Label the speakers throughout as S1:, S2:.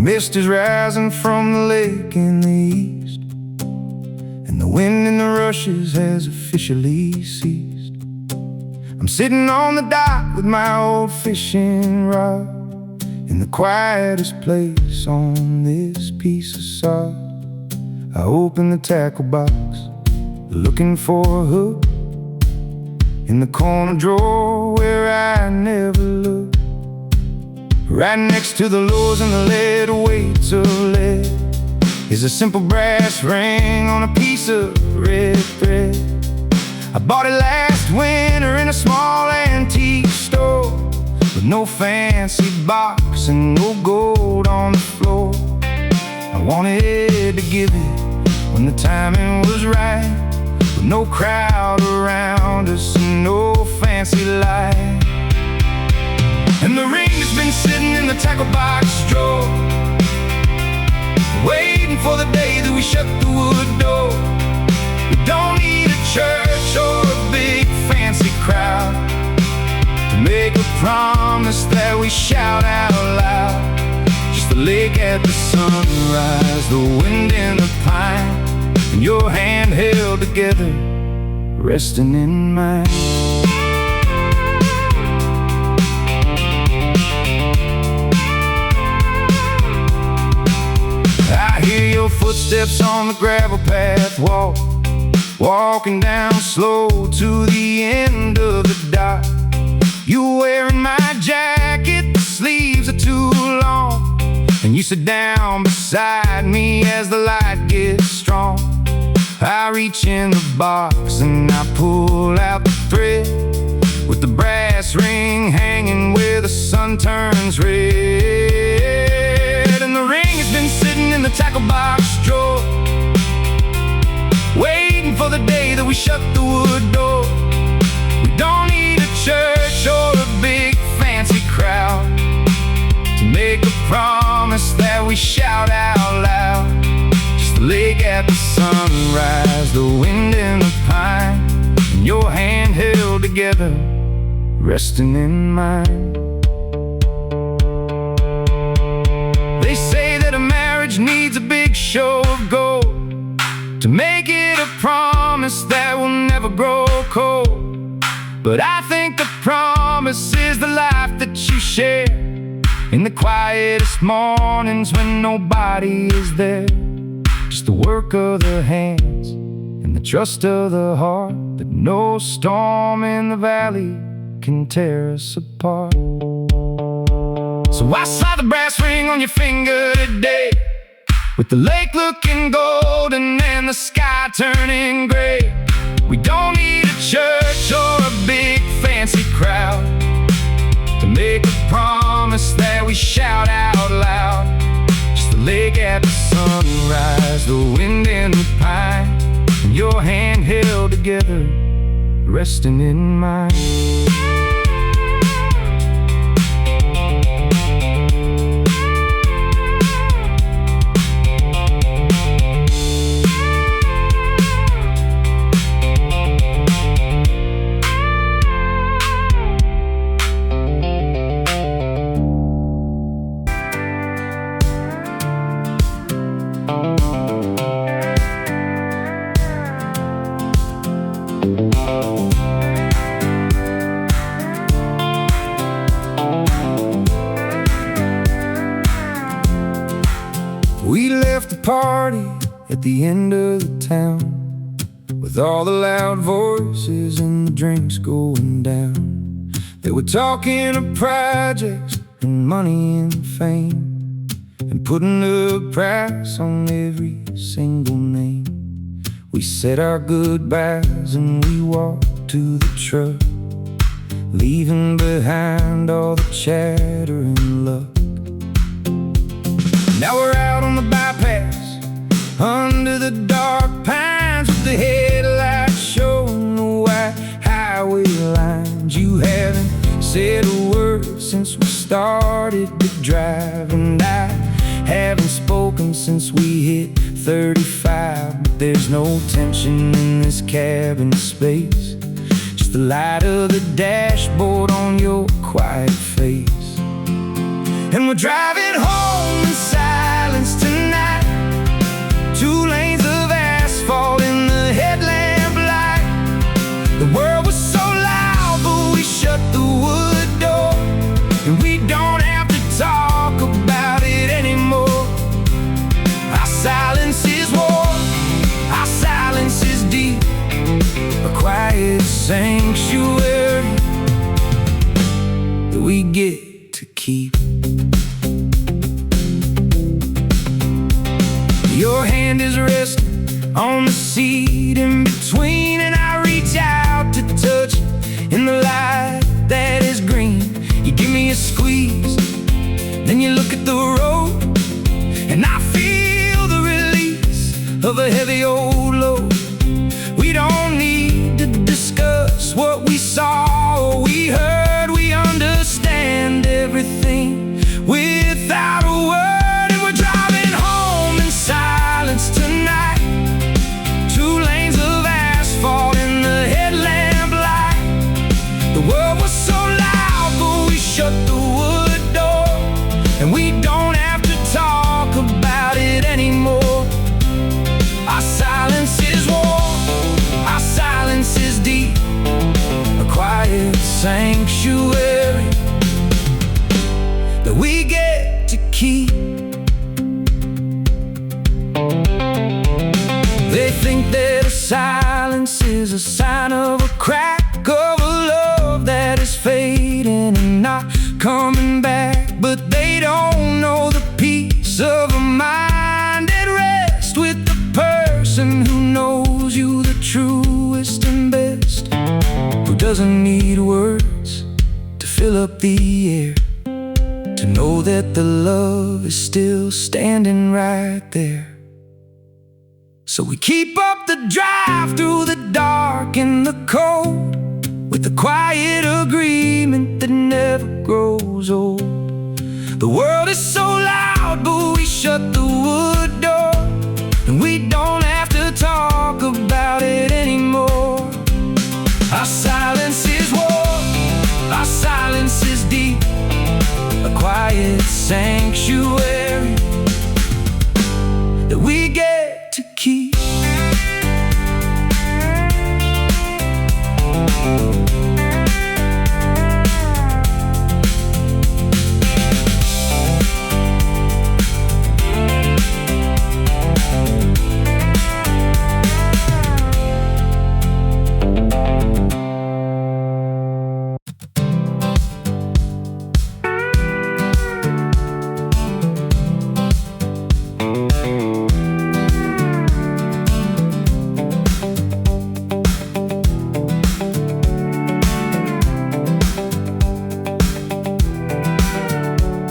S1: mist is rising from the lake in the east, and the wind in the rushes has officially ceased. I'm sitting on the dock with my old fishing rod, in the quietest place on this piece of sod. I open the tackle box, looking for a hook, in the corner drawer where I never look. Right next to the lures and the lead weights of lead is a simple brass ring on a piece of red thread. I bought it last winter in a small antique store, with no fancy box and no gold on the floor. I wanted to give it when the timing was right, with no crowd around us and no fancy light. And the ring has been sitting in the tackle box drawer, waiting for the day that we shut the wood door. We don't need a church or a big fancy crowd to make a promise that we shout out loud. Just the lake at the sunrise, the wind in the pine, and your hand held together, resting in mine. I hear your footsteps on the gravel path, walking down slow to the end of the dock. You wearing my jacket, the sleeves are too long, and you sit down beside me as the light gets strong. I reach in the box and I pull out the thread, with the brass ring hanging where the sun turns red. And the ring has been sitting in the tackle box drawer, waiting for the day that we shut the wood door. We don't need a church or a big fancy crowd to make a promise that we shout out loud. Just the lake at the sunrise, the wind in the pine, and your hand held together, resting in mine. They say that a marriage needs a big show of gold to make it a promise that will never grow cold. But I think the promise is the life that you share, in the quietest mornings when nobody is there. Just the work of the hands and the trust of the heart, that no storm in the valley can tear us apart. So I saw the brass ring on your finger today, with the lake looking golden and the sky turning gray. We don't need a church or a big fancy crowd to make a promise that we shout out loud. Just the lake at the sunrise, the wind in the pine, and your hand held together, resting in mine. We left the party at the end of the town, with all the loud voices and the drinks going down. They were talking of projects and money and fame, and putting a price on every single name. We said our goodbyes and we walked to the truck, leaving behind all the chatter and luck. Now we're out on the bypass, under the dark pines, with the headlights showing the white highway lines. You haven't said a word since we started to drive, and I haven't spoken since we hit 35. But there's no tension in this cabin space, just the light of the dashboard on your quiet face. And we're driving home inside that we get to keep. Your hand is resting on the seat in between, and I reach out to touch in the light that is green. You give me a squeeze, then you look at the road, and I feel the release of a heavy old load. We don't need to discuss what we saw or we heard. We understand everything without a word, and we're driving home in silence tonight. 2 lanes of asphalt in the headlamp light. The world was so loud, but we shut the wood door, and we don't have to talk about it anymore. Our silence is warm, our silence is deep, a quiet sanctuary that we get to keep. They think that a silence is a sign of a crack, of a love that is fading and not coming back. But they don't know the peace of a mind at rest with the person who knows you the truest and best, who doesn't need words to fill up the air, to know that the love is still standing right there. So we keep up the drive through the dark and the cold, with the quiet agreement that never grows old. The world is so loud, but we shut the wood door, and we don't have to talk about it anymore. Our silence is warm, our silence is deep, a quiet sanctuary that we get to keep.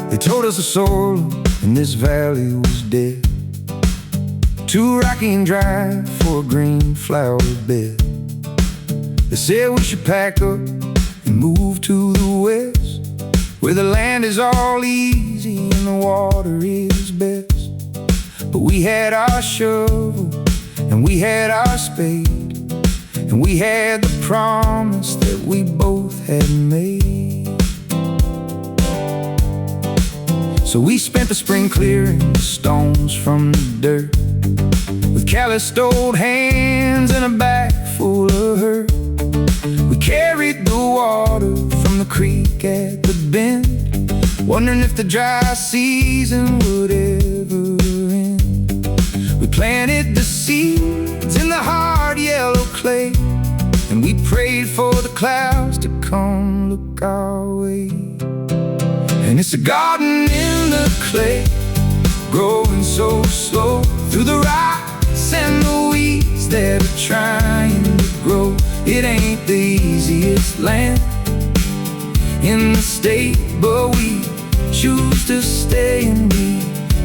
S1: They told us the soil in this valley was dead, too rocky and dry for a green flower bed. They said we should pack up and move to the west, where the land is all easy and the water is best. But we had our shovel and we had our spade, and we had the promise that we both had made. So we spent the spring clearing the stones from the dirt, with calloused old hands and a bag full of hurt. We carried the water from the creek at the bend, wondering if the dry season would ever end. We planted the seeds in the hard yellow clay, and we prayed for the clouds to come look our way. And it's a garden in the clay, growing so slow through the rocks and the weeds that are trying to grow. It ain't the easiest land in the state, but we choose to stay and we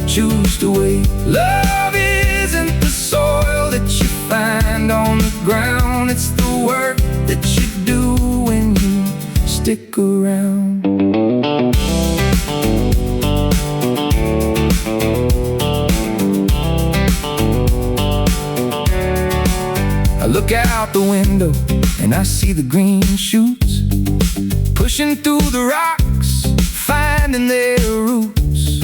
S1: choose to wait. Love isn't the soil that you find on the ground, it's the work that you do when you stick around. I look out the window and I see the green shoots pushing through the rocks, finding their roots.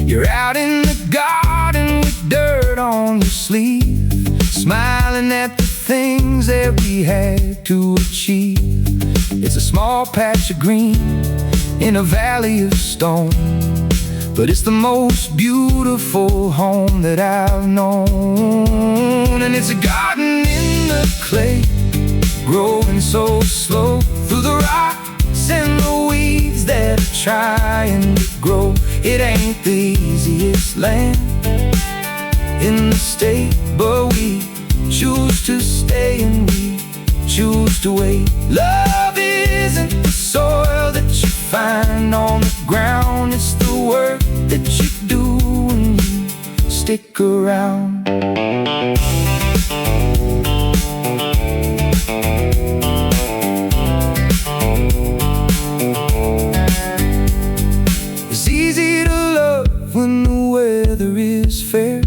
S1: You're out in the garden with dirt on your sleeve, smiling at the things that we had to achieve. It's a small patch of green in a valley of stone, but it's the most beautiful home that I've known. And it's a garden in the clay, growing so slow through the rocks and the weeds that trying to grow. It ain't the easiest land in the state, but we choose to stay and we choose to wait. Love isn't the soil that you find on the ground, it's the work that you do when you stick around. It's easy to love when the weather is fair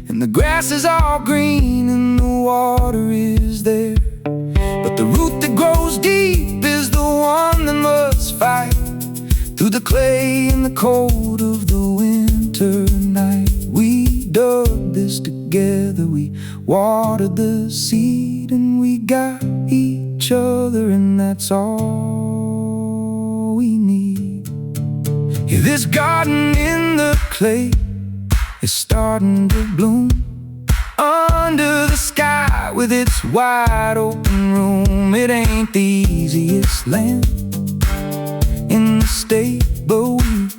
S1: and the grass is all green and the water is there. But the root that grows deep is the one that must fight through the clay and the cold of the winter night. We dug this together, we watered the seed, and we got each other, and that's all we need. Yeah, this garden in the clay is starting to bloom under the sky with its wide open room. It ain't the easiest land in the state, but we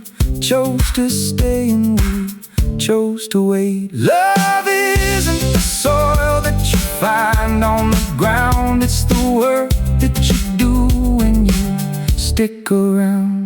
S1: chose to stay and we chose to wait. Love isn't the soil that you find on the ground, it's the work that you do when you stick around.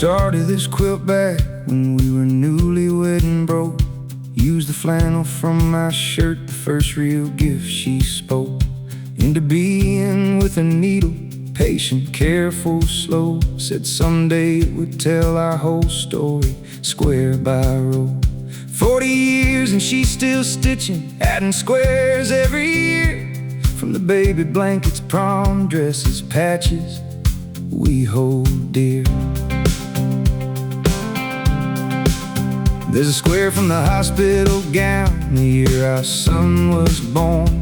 S1: Started this quilt back when we were newlywed and broke. Used the flannel from my shirt, the first real gift she spoke. Into being with a needle, patient, careful, slow. Said someday it would tell our whole story, square by row. 40 years and she's still stitching, adding squares every year. From the baby blankets, prom dresses, patches we hold dear. There's a square from the hospital gown the year our son was born.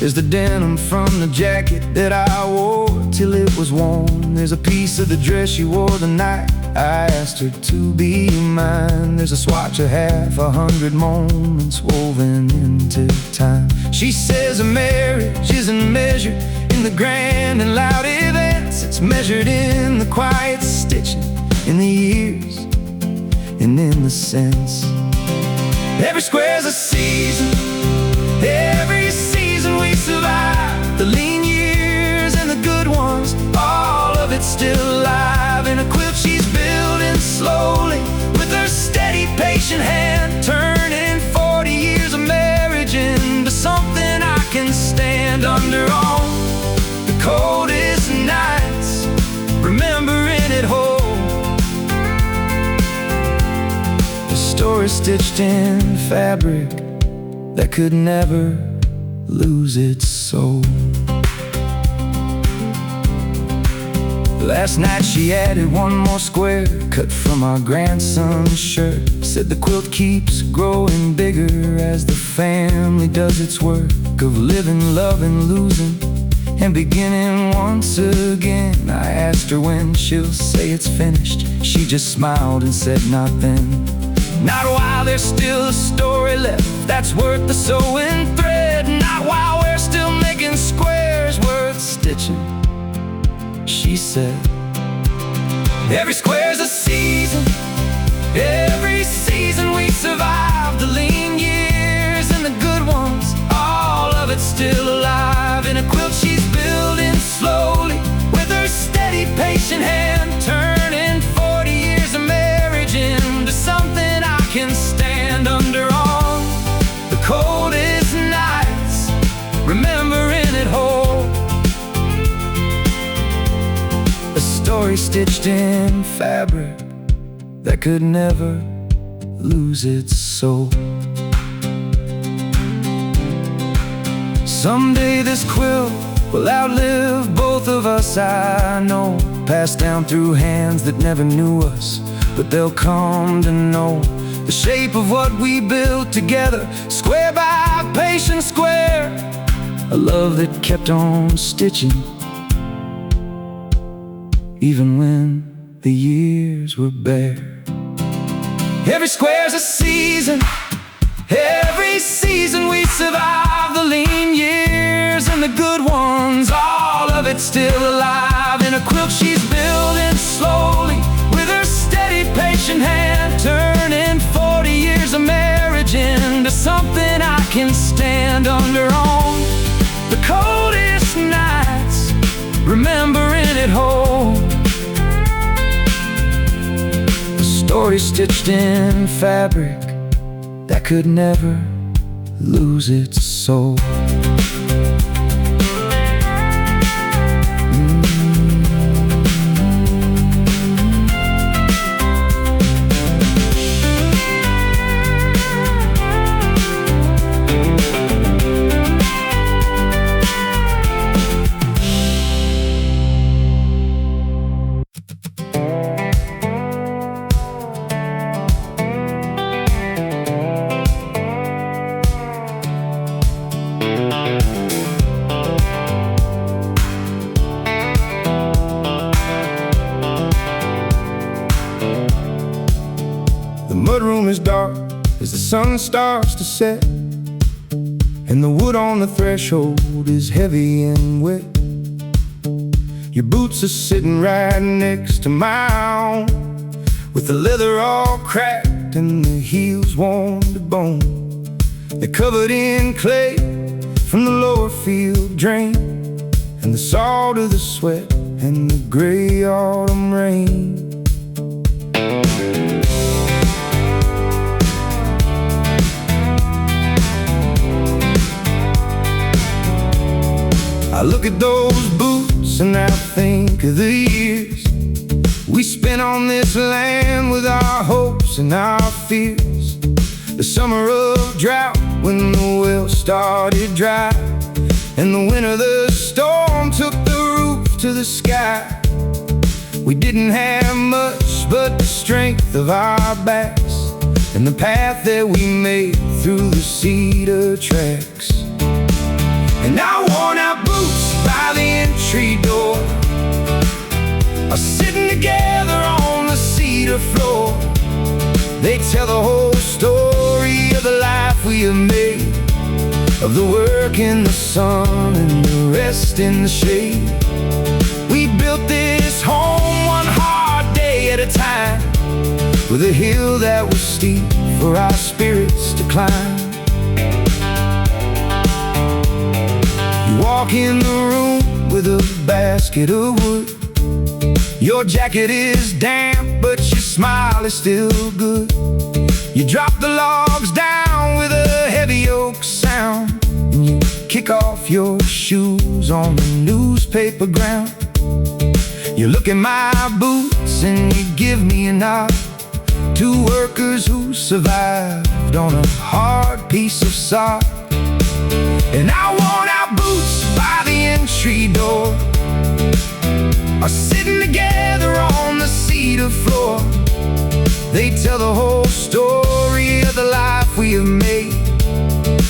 S1: There's the denim from the jacket that I wore till it was worn. There's a piece of the dress she wore the night I asked her to be mine. There's a swatch of 100 moments woven into time. She says a marriage isn't measured in the grand and loud events, it's measured in the quiet stitching, in the years and in the sense. Every square's a season, every season we survive. The lean years and the good ones, all of it's still alive. In a quilt she's building slowly with her steady, patient hand, turning 40 years of marriage into something I can stand under on the coldest nights, remembering it whole. Story stitched in fabric that could never lose its soul. Last night she added one more square, cut from our grandson's shirt. Said the quilt keeps growing bigger as the family does its work of living, loving, losing, and beginning once again. I asked her when she'll say it's finished. She just smiled and said not then. Not while there's still a story left that's worth the sewing thread. Not while we're still making squares worth stitching, she said. Every square's a season, every season we survive. The lean years and the good ones, all of it's still alive. In a quilt she's building slowly with her steady, patient hand, turning 40 years of marriage into something I can stand under on the coldest nights, remembering it whole. A story stitched in fabric that could never lose its soul. Someday this quilt will outlive both of us, I know. Passed down through hands that never knew us, but they'll come to know the shape of what we built together, square by patient square. A love that kept on stitching, even when the years were bare. Every square's a season, every season we survive the lean years and the good ones, all of it still alive in a quilt she's building slowly with her steady, patient hand, turning 40 years of marriage into something I can stand under on the coldest nights, remembering it whole. A story stitched in fabric that could never lose its soul. The mudroom is dark as the sun starts to set, and the wood on the threshold is heavy and wet. Your boots are sitting right next to mine, with the leather all cracked and the heels worn to bone. They're covered in clay from the lower field drain, and the salt of the sweat and the gray autumn rain. I look at those boots and I think of the years we spent on this land with our hopes and our fears. The summer of drought when the well started dry, and the winter the storm took the roof to the sky. We didn't have much but the strength of our backs and the path that we made through the cedar tracks. And our worn out boots by the entry door are sitting together on the cedar floor. They tell the whole story of the life we have made, of the work in the sun and the rest in the shade. We built this home one hard day at a time, with a hill that was steep for our spirits to climb. You walk in the room with a basket of wood. Your jacket is damp, but your smile is still good. You drop the logs down with a heavy oak sound, and you kick off your shoes on the newspaper ground. You look at my boots and you give me a nod. Two workers who survived on a hard piece of sod. And our worn out boots by the entry door are sitting together on the cedar floor. They tell the whole story of the life we have made,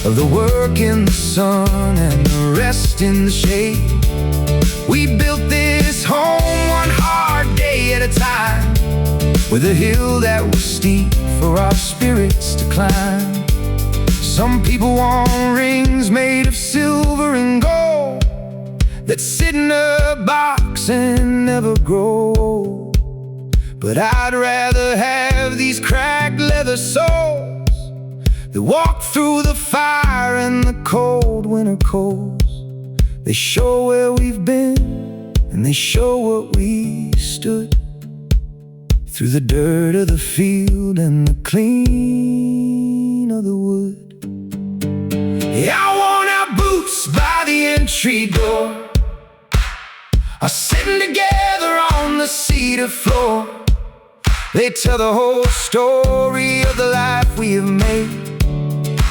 S1: of the work in the sun and the rest in the shade. We built this home one hard day at a time, with a hill that was steep for our spirits to climb. Some people want rings made of silver and gold that sit in a box and never grow. But I'd rather have these cracked leather soles that walk through the fire and the cold winter coals. They show where we've been and they show what we stood, through the dirt of the field and the clean of the wood. Yeah, I worn out boots by the entry door are sitting together on the cedar floor. They tell the whole story of the life we have made,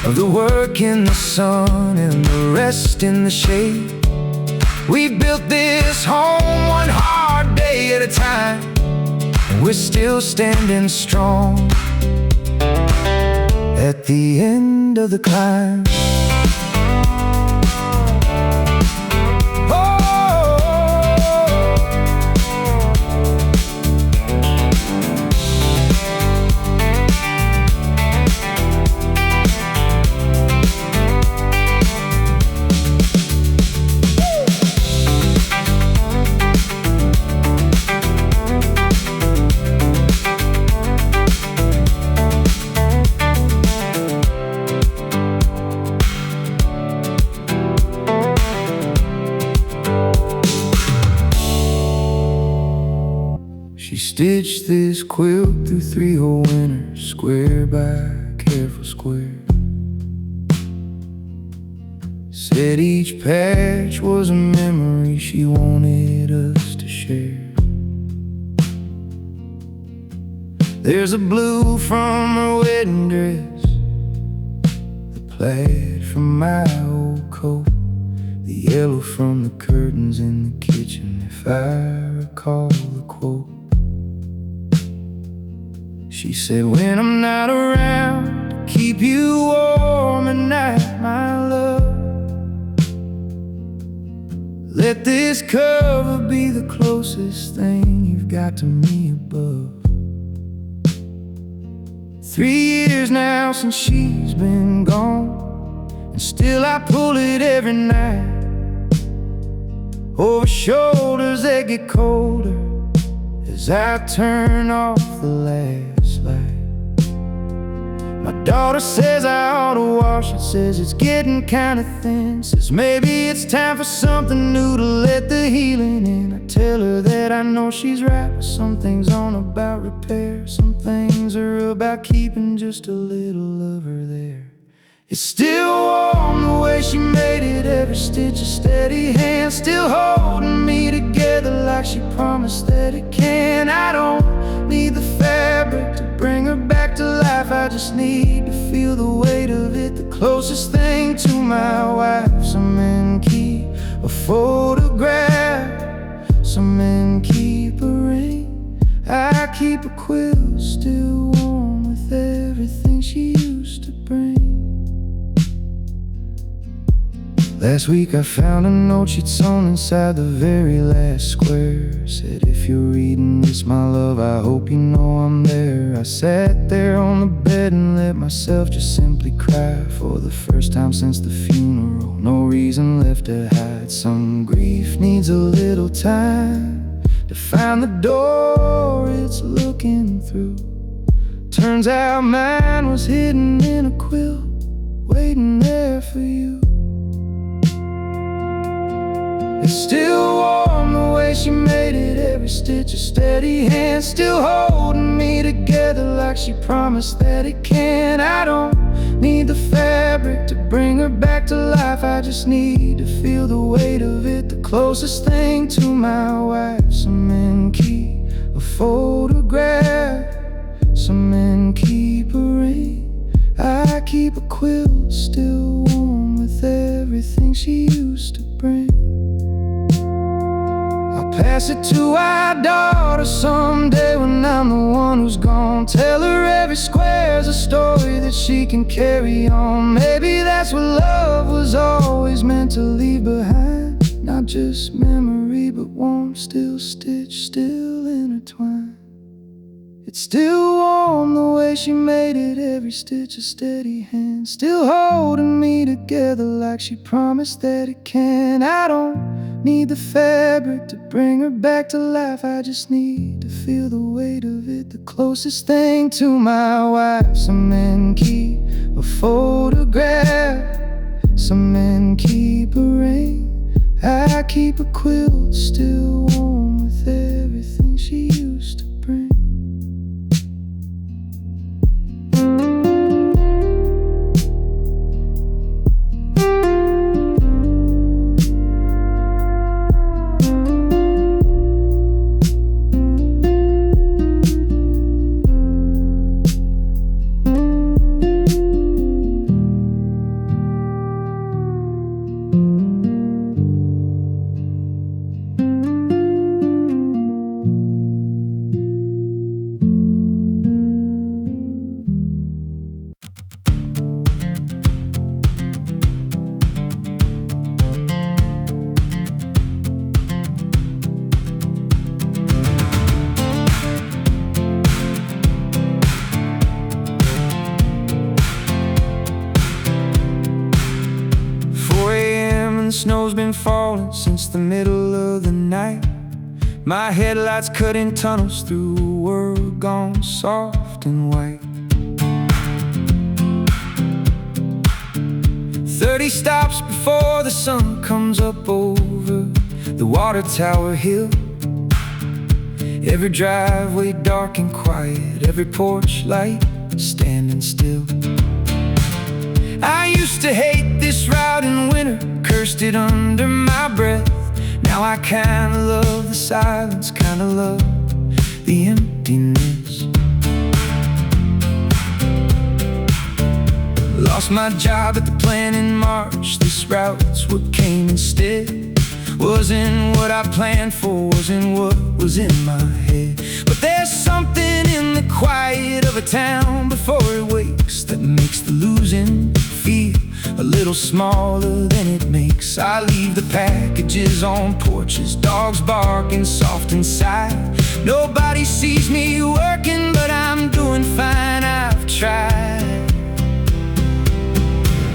S1: of the work in the sun and the rest in the shade. We built this home one hard day at a time, and we're still standing strong at the end of the climb. She stitched this quilt through 3 whole winters, square by careful square. Said each patch was a memory she wanted us to share. There's a blue from her wedding dress, the plaid from my old coat, the yellow from the curtains in the kitchen, if I recall the quote. She said, when I'm not around to keep you warm at night, my love, let this cover be the closest thing you've got to me above. 3 years now since she's been gone, and still I pull it every night, over shoulders that get colder as I turn off the last light. My daughter says I ought to wash it, says it's getting kinda thin, says maybe it's time for something new to let the healing in. I tell her that I know she's right, but some things aren't about repair, some things are about keeping just a little of her there. It's still warm the way she made it, every stitch a steady hand, still holding me together like she promised that it can. I don't need the fabric to bring her back to life, I just need to feel the weight of it, the closest thing to my wife. Some men keep a photograph, some men keep a ring, I keep a quilt still warm with everything she used to bring. Last week I found a note she'd sewn inside the very last square. Said, if you're reading this, my love, I hope you know I'm there. I sat there on the bed and let myself just simply cry for the first time since the funeral. No reason left to hide, some grief needs a little time to find the door it's looking through. Turns out mine was hidden in a quilt, waiting there for you. It's still warm the way she made it, every stitch a steady hand, still holding me together like she promised that it can. I don't need the fabric to bring her back to life, I just need to feel the weight of it, the closest thing to my wife. Some men keep a photograph, some men keep a ring, I keep a quilt still warm with everything she used to bring. Pass it to our daughter someday when I'm the one who's gone. Tell her every square's a story that she can carry on. Maybe that's what love was always meant to leave behind, not just memory, but warmth, still stitched, still intertwined. It's still warm the way she made it, every stitch a steady hand, still holding me together like she promised that it can. I don't need the fabric to bring her back to life, I just need to feel the weight of it, the closest thing to my wife. Some men keep a photograph, some men keep a ring, I keep a quilt still warm with everything she used to bring. snow's been falling since the middle of the night. My headlights cutting tunnels through a world gone soft and white. 30 stops before the sun comes up over the water tower hill. Every driveway dark and quiet, every porch light standing still. I used to hate this route in winter, cursed it under my breath. Now I kinda love the silence, kinda love the emptiness. Lost my job at the plant in March. This route's what came instead. Wasn't what I planned for, wasn't what was in my head. But there's something in the quiet of a town before it wakes that makes the losing feel a little smaller than it makes. I leave the packages on porches, dogs barking soft inside. Nobody sees me working, but I'm doing fine, I've tried.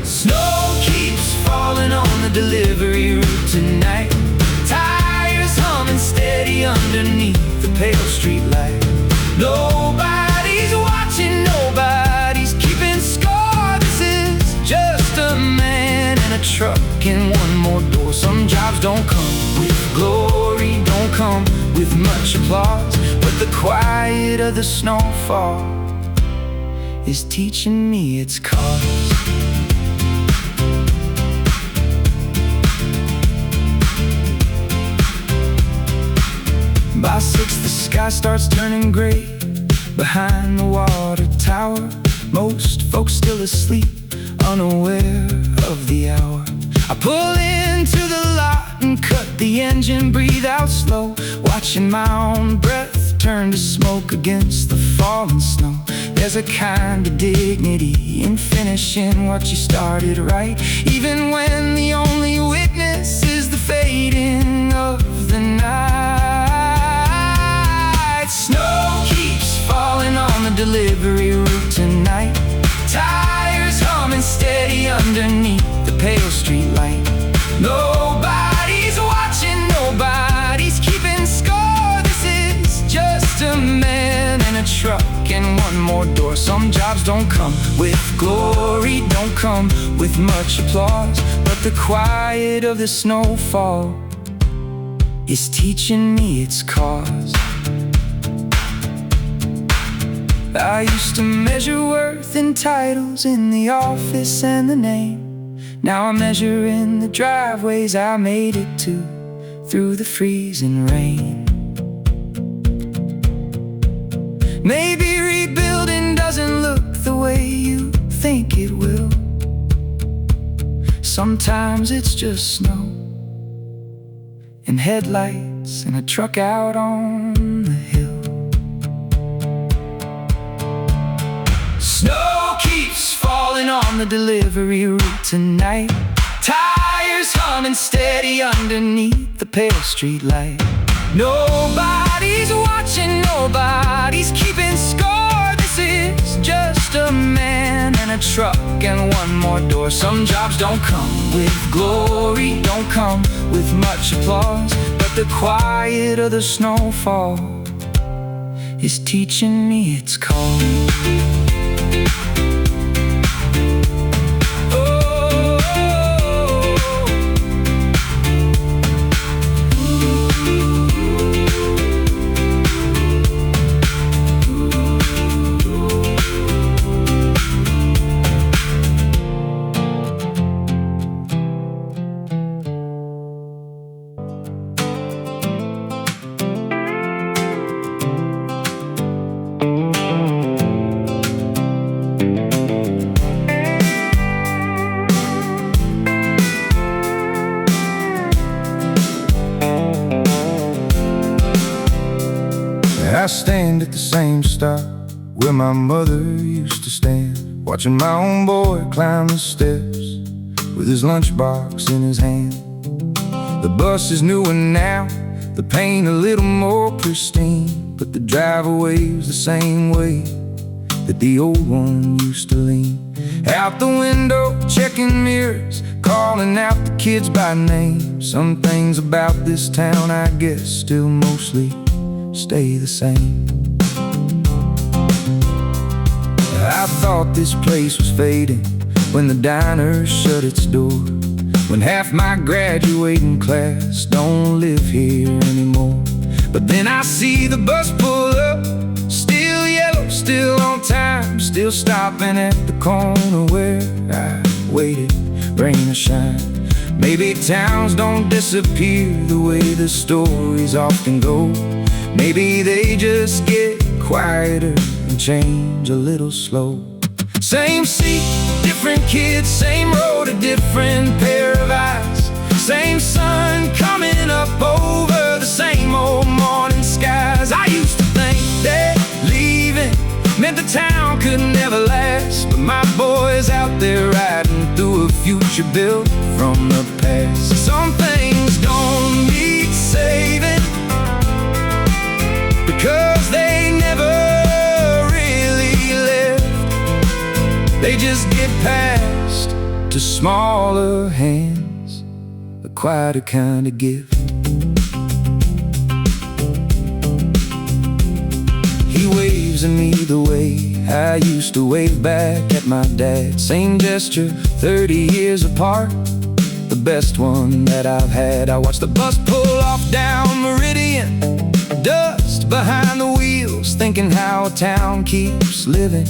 S1: Snow keeps falling on the delivery route tonight. Tires humming steady underneath the pale street light. Nobody's watching, nobody's keeping score. This is just a man and a truck and one more door. Some jobs don't come with glory, don't come with much applause, but the quiet of the snowfall is teaching me its cause. By 6, the sky starts turning gray behind the water tower. Most folks still asleep, unaware of the hour. I pull into the lot and cut the engine, breathe out slow, watching my own breath turn to smoke against the falling snow. There's a kind of dignity in finishing what you started right, even when the only witness is the fading of the night. Snow keeps falling on the delivery route tonight. Tires humming steady underneath the pale street light. Nobody's watching, nobody's keeping score. This is just a man and a truck and one more door. Some jobs don't come with glory, don't come with much applause, but the quiet of the snowfall is teaching me its cause. I used to measure worth in titles, in the office and the name. Now I measure in the driveways I made it to through the freezing rain. Maybe rebuilding doesn't look the way you think it will. Sometimes it's just snow and headlights and a truck out on the hill. Snow keeps falling on the delivery route tonight. Tires humming steady underneath the pale street light. Nobody's watching, nobody's keeping score. This is just a man and a truck and one more door. Some jobs don't come with glory, don't come with much applause, but the quiet of the snowfall is teaching me its call.
S2: I stand at the same stop where my mother used to stand, watching my own boy climb the steps with his lunchbox in his hand. The bus is newer now, the paint a little more pristine, but the driver waves the same way that the old one used to lean. Out the window, checking mirrors, calling out the kids by name. Some things about this town, I guess, still mostly stay the same. I thought this place was fading when the diner shut its door, when half my graduating class don't live here anymore. But then I see the bus pull up, still yellow, still on time, still stopping at the corner where I waited, rain or shine. Maybe towns don't disappear the way the stories often go. Maybe they just get quieter and change a little slow. Same seat, different kids, same road, a different pair of eyes. Same sun coming up over the same old morning skies. I used to think that leaving meant the town could never last, but my boy's out there riding through a future built from the past. Some things don't need saving because they never really left. They just get passed to smaller hands, a quieter kind of gift. He waves at me the way I used to wave back at my dad. Same gesture, 30 years apart, the best one that I've had. I watched the bus pull off down Meridian, dust behind the wheels, thinking how a town keeps living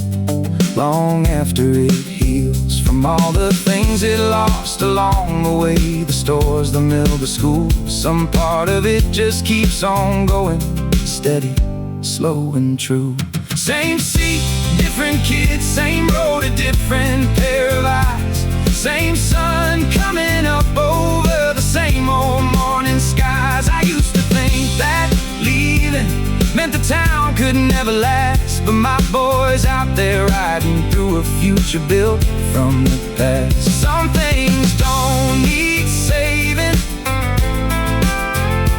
S2: long after it heals. From all the things it lost along the way, the stores, the mill, the school, some part of it just keeps on going, steady, slow and true. Same seat, different kids, same road, a different pair of eyes. Same sun coming up over the same old morning skies. I used to think that leaving meant the town could never last, but my boy's out there riding through a future built from the past. Some things don't need saving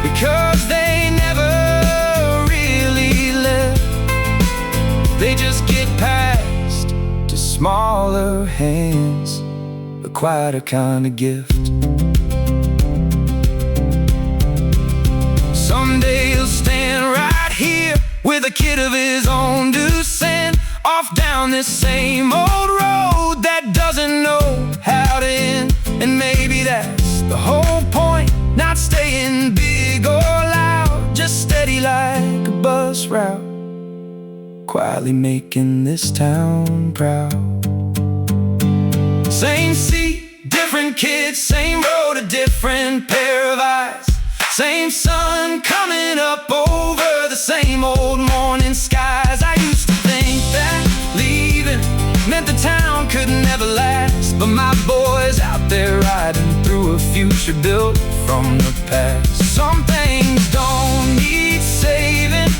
S2: because they never really left. They just get passed to smaller hands, a quieter kind of gift. Someday he'll stand right here with a kid of his own to send off down this same old road that doesn't know how to end. And maybe that's the whole point, not staying big or loud, just steady like a bus route, quietly making this town proud. Same seat, different kids, same road, a different pair of eyes. Same sun coming up over the same old morning skies. I used to think that leaving meant the town could never last, but my boy's out there riding through a future built from the past. Some things don't need saving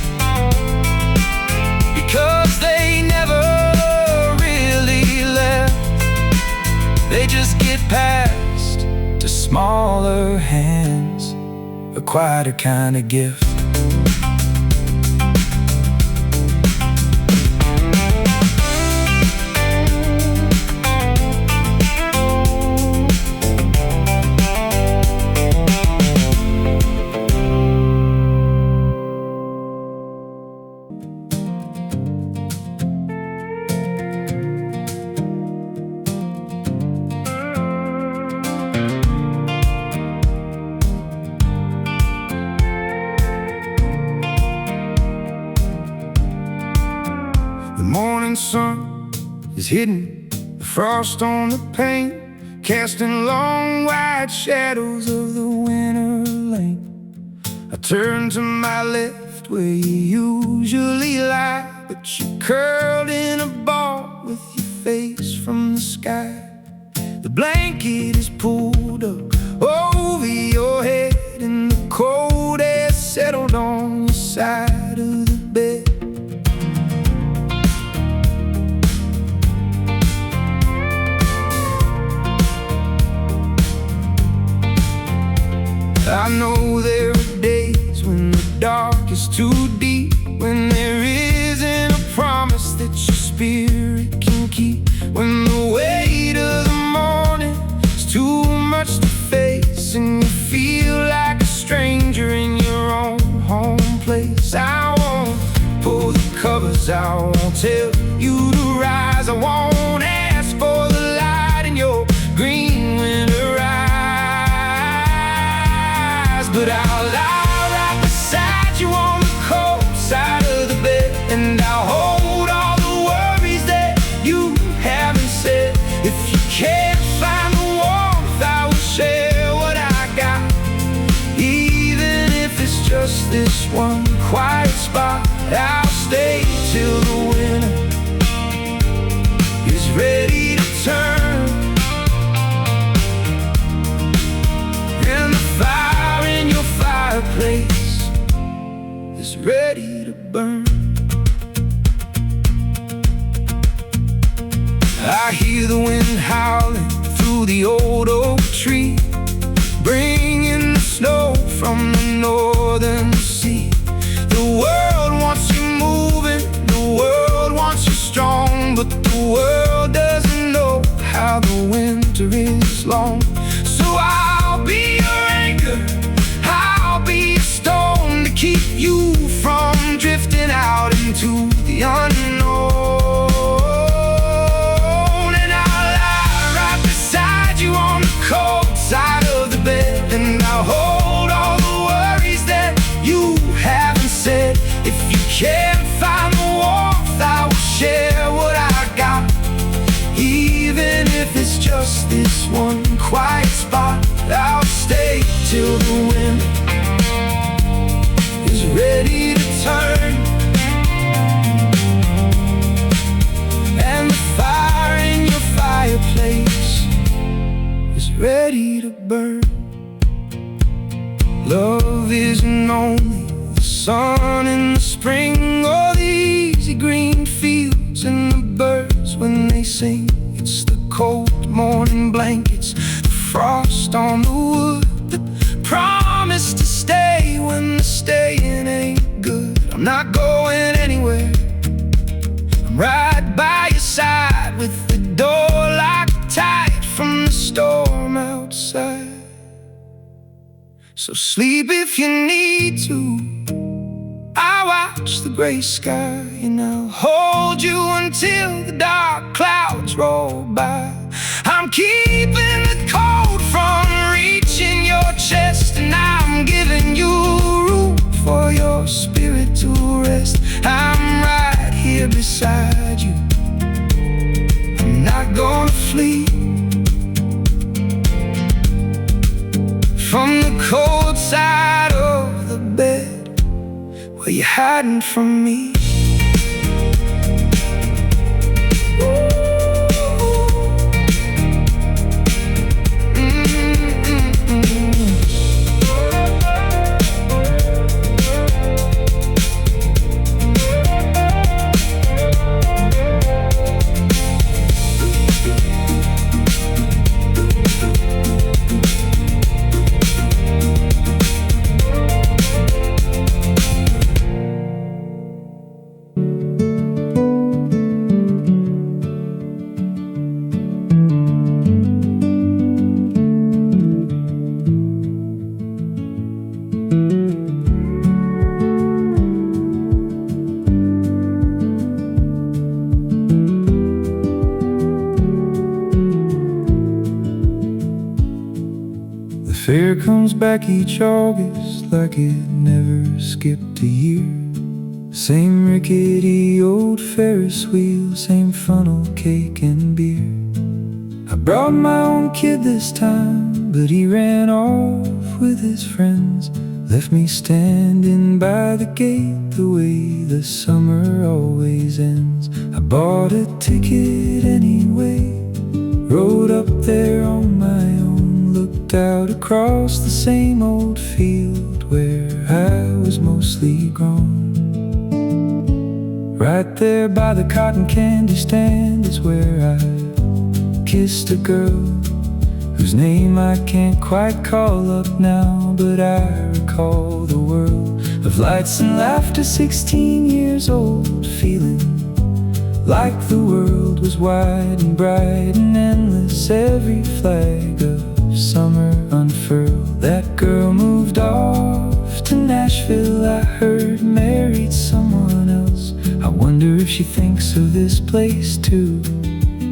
S2: because they never really left. They just get passed to smaller hands, a quieter kind of gift. The morning sun is hidden, the frost on the pane, casting long white shadows of the winter lane. I turn to my left where you usually lie, but you're curled in a ball with your face from the sky. The blanket is pulled up over your head, and the cold air settled on your side of the bed. I know there are days when the dark is too deep, when there isn't a promise that your spirit can keep, when the weight of the morning is too much
S1: much to face, and you feel like a stranger in your own home place. I won't pull the covers, I won't tell you to rise, I won't ask for the light in your green winter eyes, but I'll lie right beside you on the cold side of the bed, and I'll hold all the worries that you haven't said. If you can't find the warmth, I will share what I got, even if it's just this one quiet spot. I'll stay till the winter is ready to turn, and the fire in your fireplace is ready to burn. I hear the wind howling through the old oak tree, bringing the snow from the northern sea. The world wants you moving, the world wants you strong, but the world doesn't know how the winter is long. So I'll be your anchor, I'll be a stone to keep you from drifting out into the unknown. And I'll lie right beside you on the cold side of the bed, and I'll hold all the worries that you haven't said. If you can't find the warmth, I will share what I got, even if it's just this one quiet spot. I'll stay till the wind is ready to turn, and the fire in your fireplace is ready to burn. Love isn't only the sun in the spring, or the easy green fields and the birds when they sing. It's the cold morning blankets, the frost on the wood, that promise to stay when the staying ain't good. I'm not going anywhere, I'm right by your side, with the door locked tight from the storm outside. So sleep if you need to, I'll watch the gray sky, and I'll hold you until the dark clouds roll by. I'm keeping the cold from reaching your chest, and I'm giving you room for your spirit to rest. I'm right here beside you, I'm not gonna flee from the cold side of the bed where you're hiding from me.
S2: Fair comes back each August like it never skipped a year. Same rickety old Ferris wheel, same funnel cake and beer. I brought my own kid this time, but he ran off with his friends, left me standing by the gate the way the summer always ends. I bought a ticket anyway, rode up there on my own, looked out across the same old field where I was mostly grown. Right there by the cotton candy stand is where I kissed a girl whose name I can't quite call up now, but I recall the world of lights and laughter, 16 years old, feeling like the world was wide and bright and endless. Every flag of summer unfurled. That girl moved off to Nashville, I heard, married someone else. I wonder if she thinks of this place too,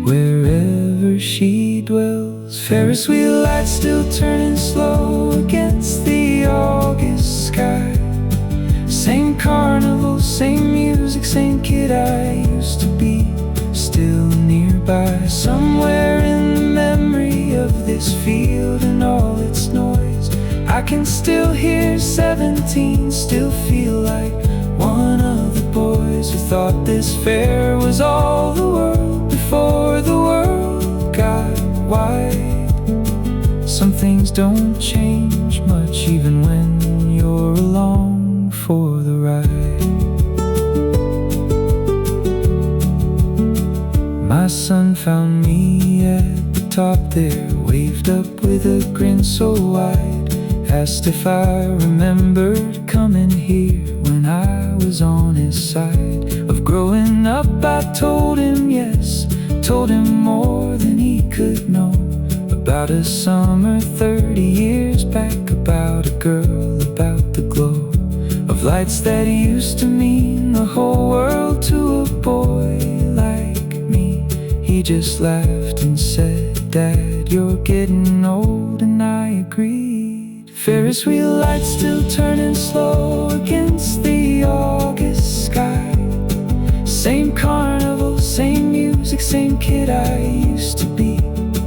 S2: wherever she dwells. Ferris wheel lights still turning slow against the August sky. Same carnival, same music, same kid I used to be, still nearby. Somewhere in the memory of this field and all its noise, I can still hear 17, still feel like one of the boys who thought this fair was all the world before the world got wide. Some things don't change much even when you're along for the ride. My son found me at the top there, waved up with a grin so wide, asked if I remembered coming here when I was on his side. Of growing up I told him yes, told him more than he could know, about a summer 30 years back, about a girl, about the glow of lights that used to mean the whole world to a boy like me. He just laughed and said, "Dad, you're getting old," and I agreed. Ferris wheel lights still turning slow against the August sky. Same carnival, same music, same kid I used to be,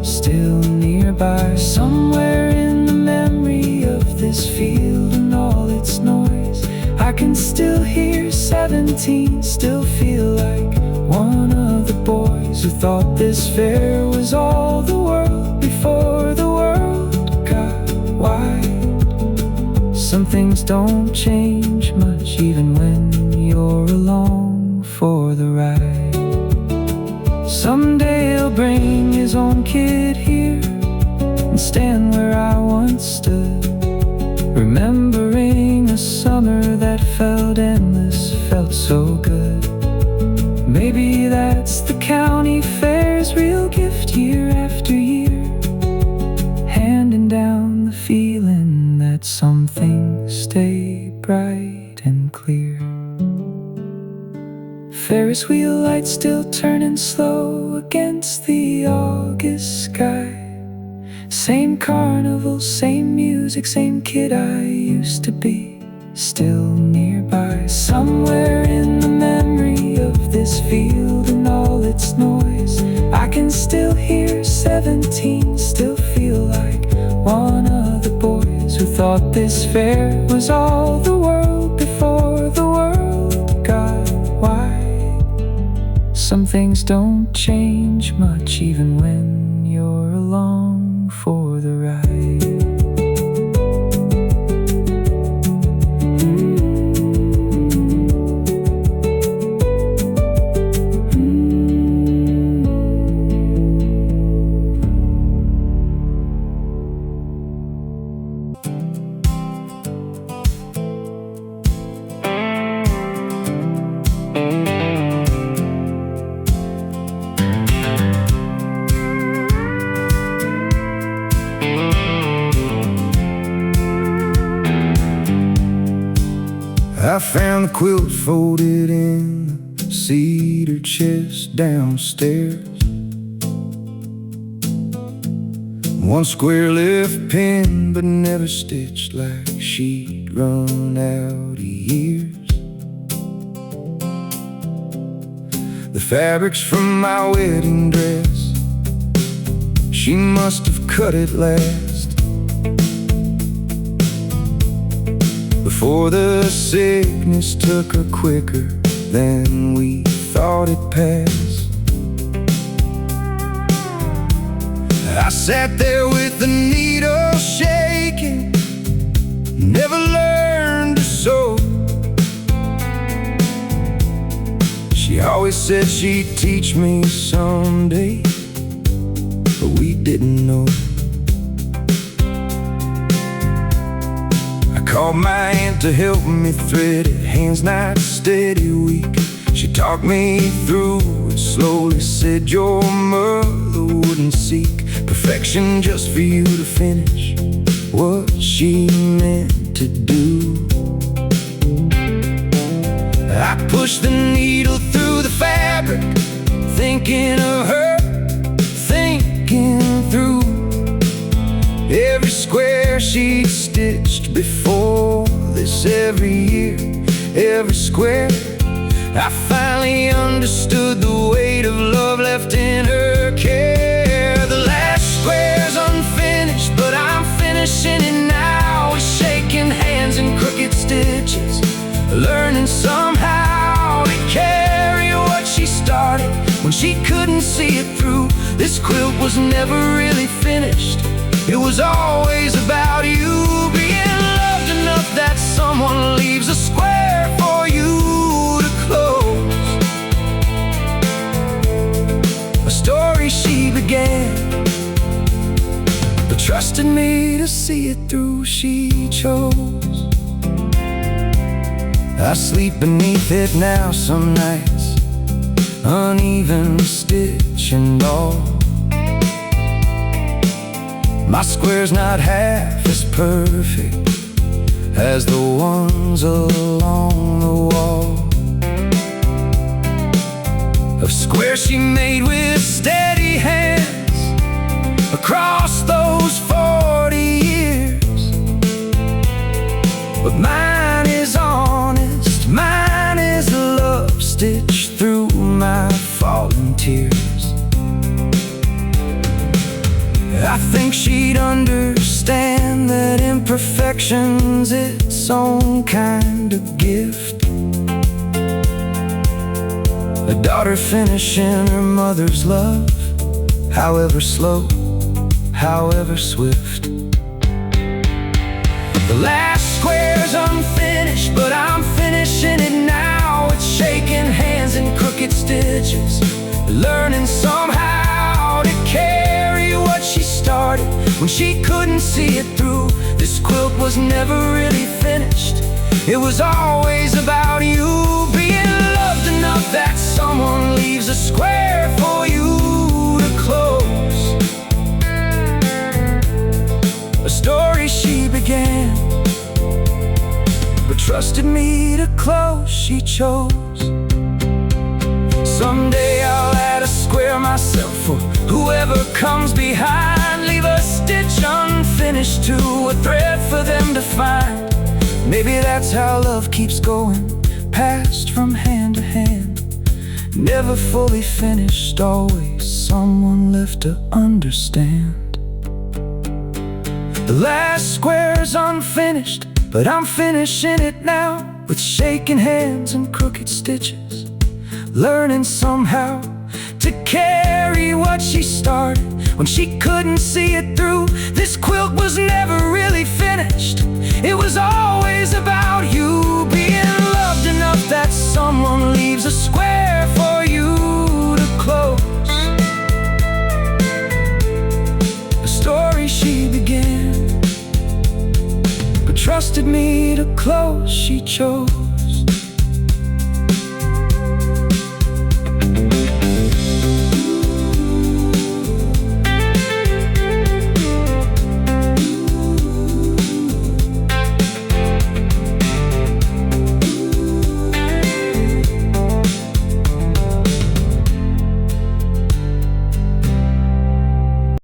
S2: still nearby. Somewhere in the memory of this field and all its noise, I can still hear 17, still feel like one of the boys who thought this fair was all the world before the world got wide. Some things don't change much even when you're along for the ride. Someday he'll bring his own kid here and stand where I once stood, remembering a summer that felt endless, felt so good. Maybe that's the county fair's real gift, year after year, handing down the feeling that some things stay bright and clear. Ferris wheel lights still turning slow against the August sky. Same carnival, same music, same kid I used to be, still nearby. Somewhere in the memory of this field and all its noise, I can still hear 17, still feel like one of the boys who thought this fair was all the world before the world got wide. Some things don't change much even when you're along for the ride.
S1: I found the quilt folded in the cedar chest downstairs. One square left pinned but never stitched, like she'd run out of years. The fabric's from my wedding dress, she must have cut it last, before the sickness took her quicker than we thought it passed. I sat there with the needle shaking, never learned to sew. She always said she'd teach me someday, but we didn't know. Called my aunt to help me thread it, hands not steady, weak. She talked me through it slowly, said your mother wouldn't seek
S2: Imperfection just for you to finish what she meant to do. I pushed the needle through the fabric, thinking of her, thinking through every square she'd stitched before this. Every year, every square, I finally understood the weight of love left in her care. The last square's unfinished, but I'm finishing it now, with shaking hands and crooked stitches, learning somehow to carry what she started when she couldn't see it through. This quilt was never really finished. It was always about you, being loved enough that someone leaves a square for you to close. A story she began, but trusted me to see it through. She chose. I sleep beneath it now some nights, uneven stitch and all. My square's not half as perfect as the ones along the wall. Of squares she made with steady hands across those 40 years. But mine is honest, mine is love stitched through my fallen tears. I think she'd understand that imperfection's its own kind of gift. A daughter finishing her mother's love, however slow, however swift. The last square's unfinished, but I'm finishing it now, with shaking hands and crooked stitches, learning somehow to carry what she started when she couldn't see it through. This quilt was never really finished. It was always about you, being loved enough that someone leaves a square for you to close. A story she began, but trusted me to close. She chose. Someday I'll add a square myself for whoever comes behind. Leave a stitch unfinished to a thread for them to find. Maybe that's how love keeps going, passed from hand to hand. Never fully finished, always someone left to understand. The last square's unfinished, but I'm finishing it now, with shaking hands and crooked stitches, learning somehow to carry what she started when she couldn't see it through. This quilt was never really finished. It was always about you, being loved enough that someone leaves a square for you to close. A story she began, but trusted me to close. She chose.